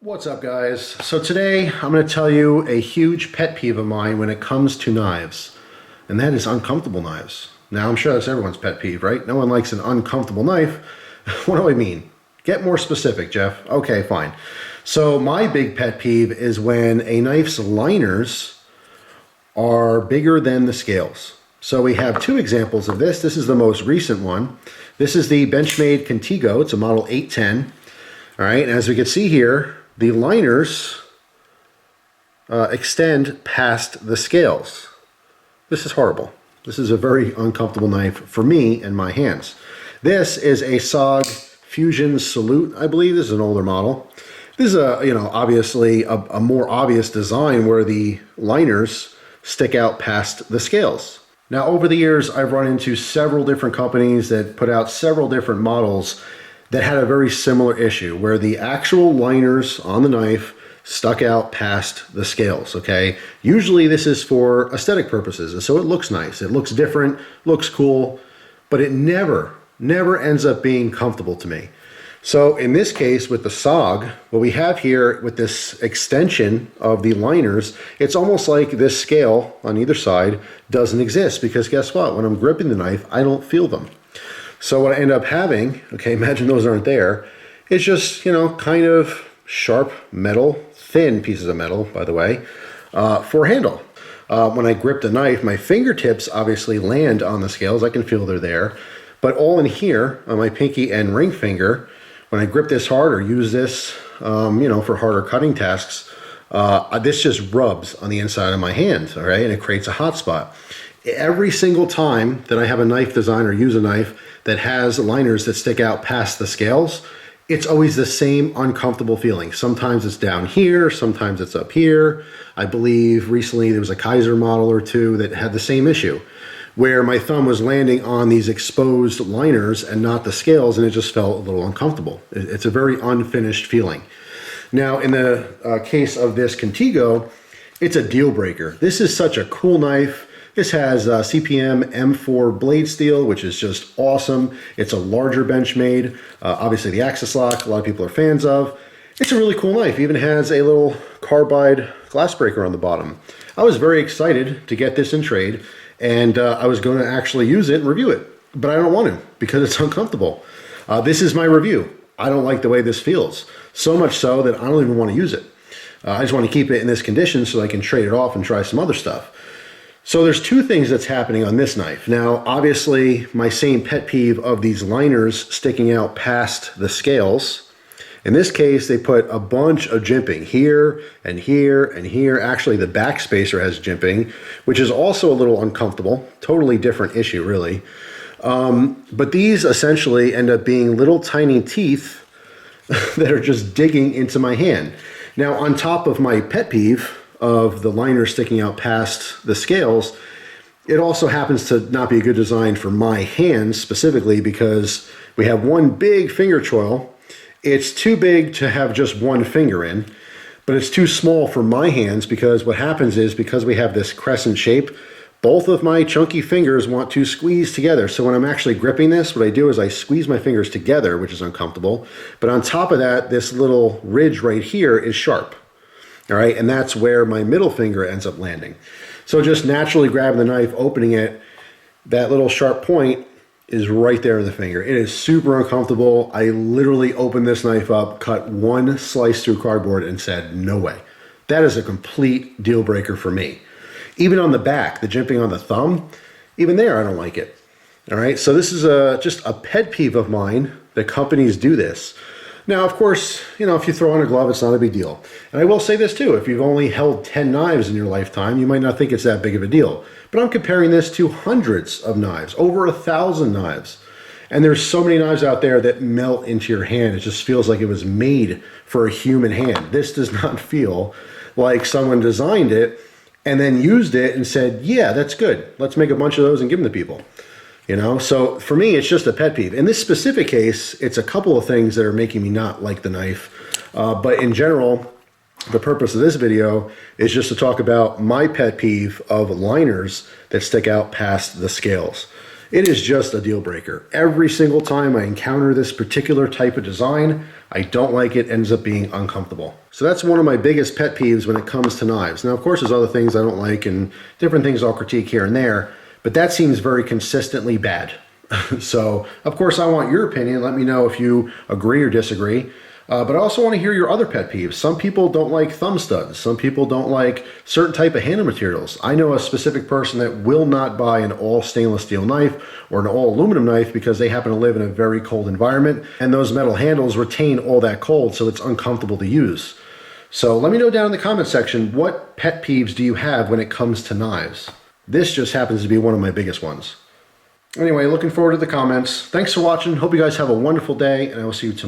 What's up, guys? So today I'm going to tell you a huge pet peeve of mine when it comes to knives, and that is uncomfortable knives. Now I'm sure that's everyone's pet peeve, right? No one likes an uncomfortable knife. What do I mean? Get more specific, Jeff. Okay, fine. So my big pet peeve is when a knife's liners are bigger than the scales. So we have two examples of this. This is the most recent one. This is the Benchmade Contego. It's a model 810. All right, and as we can see here, the liners extend past the scales. This is horrible. This is a very uncomfortable knife for me and my hands. This is a SOG Fusion Salute, I believe. This is an older model. This is obviously a more obvious design where the liners stick out past the scales. Now, over the years, I've run into several different companies that put out several different models that had a very similar issue where the actual liners on the knife stuck out past the scales, okay? Usually this is for aesthetic purposes, and so it looks nice. It looks different, looks cool, but it never ends up being comfortable to me. So in this case with the SOG, what we have here with this extension of the liners, it's almost like this scale on either side doesn't exist, because guess what? When I'm gripping the knife, I don't feel them. So what I end up having, okay, imagine those aren't there, it's just, kind of sharp metal, thin pieces of metal, by the way, for a handle. When I grip the knife, my fingertips obviously land on the scales. I can feel they're there. But all in here, on my pinky and ring finger, when I grip this hard or use this, for harder cutting tasks, this just rubs on the inside of my hand, all right, and it creates a hot spot. Every single time that I have a knife design or use a knife that has liners that stick out past the scales, it's always the same uncomfortable feeling. Sometimes it's down here, sometimes it's up here. I believe recently there was a Kizer model or two that had the same issue, where my thumb was landing on these exposed liners and not the scales, and it just felt a little uncomfortable. It's a very unfinished feeling. Now, in the case of this Contego, it's a deal breaker. This is such a cool knife. This has CPM M4 blade steel, which is just awesome. It's a larger Benchmade. Obviously the axis lock, a lot of people are fans of. It's a really cool knife. It even has a little carbide glass breaker on the bottom. I was very excited to get this in trade, and I was going to actually use it and review it, but I don't want to because it's uncomfortable. This is my review. I don't like the way this feels, so much so that I don't even want to use it. I just want to keep it in this condition so I can trade it off and try some other stuff. So there's two things that's happening on this knife. Now, obviously, my same pet peeve of these liners sticking out past the scales. In this case, they put a bunch of jimping here and here and here. Actually, the back spacer has jimping, which is also a little uncomfortable. Totally different issue, really. But these essentially end up being little tiny teeth that are just digging into my hand. Now, on top of my pet peeve of the liner sticking out past the scales, it also happens to not be a good design for my hands specifically because we have one big finger choil. It's too big to have just one finger in, but it's too small for my hands because what happens is because we have this crescent shape, both of my chunky fingers want to squeeze together. So when I'm actually gripping this, what I do is I squeeze my fingers together, which is uncomfortable. But on top of that, this little ridge right here is sharp. All right, and that's where my middle finger ends up landing. So just naturally grabbing the knife, opening it, that little sharp point is right there in the finger. It is super uncomfortable. I literally opened this knife up, cut one slice through cardboard and said, no way. That is a complete deal breaker for me. Even on the back, the jimping on the thumb, even there, I don't like it. All right, so this is just a pet peeve of mine that companies do this. Now, of course, if you throw on a glove, it's not a big deal. And I will say this too, if you've only held 10 knives in your lifetime, you might not think it's that big of a deal. But I'm comparing this to hundreds of knives, over 1,000 knives. And there's so many knives out there that melt into your hand. It just feels like it was made for a human hand. This does not feel like someone designed it and then used it and said, yeah, that's good. Let's make a bunch of those and give them to people. So for me, it's just a pet peeve. In this specific case, it's a couple of things that are making me not like the knife. But in general, the purpose of this video is just to talk about my pet peeve of liners that stick out past the scales. It is just a deal breaker. Every single time I encounter this particular type of design, I don't like it, ends up being uncomfortable. So that's one of my biggest pet peeves when it comes to knives. Now, of course, there's other things I don't like and different things I'll critique here and there, but that seems very consistently bad. So, of course, I want your opinion. Let me know if you agree or disagree. But I also want to hear your other pet peeves. Some people don't like thumb studs. Some people don't like certain type of handle materials. I know a specific person that will not buy an all stainless steel knife or an all aluminum knife because they happen to live in a very cold environment, and those metal handles retain all that cold, so it's uncomfortable to use. So let me know down in the comment section, what pet peeves do you have when it comes to knives? This just happens to be one of my biggest ones. Anyway, looking forward to the comments. Thanks for watching. Hope you guys have a wonderful day, and I will see you tomorrow.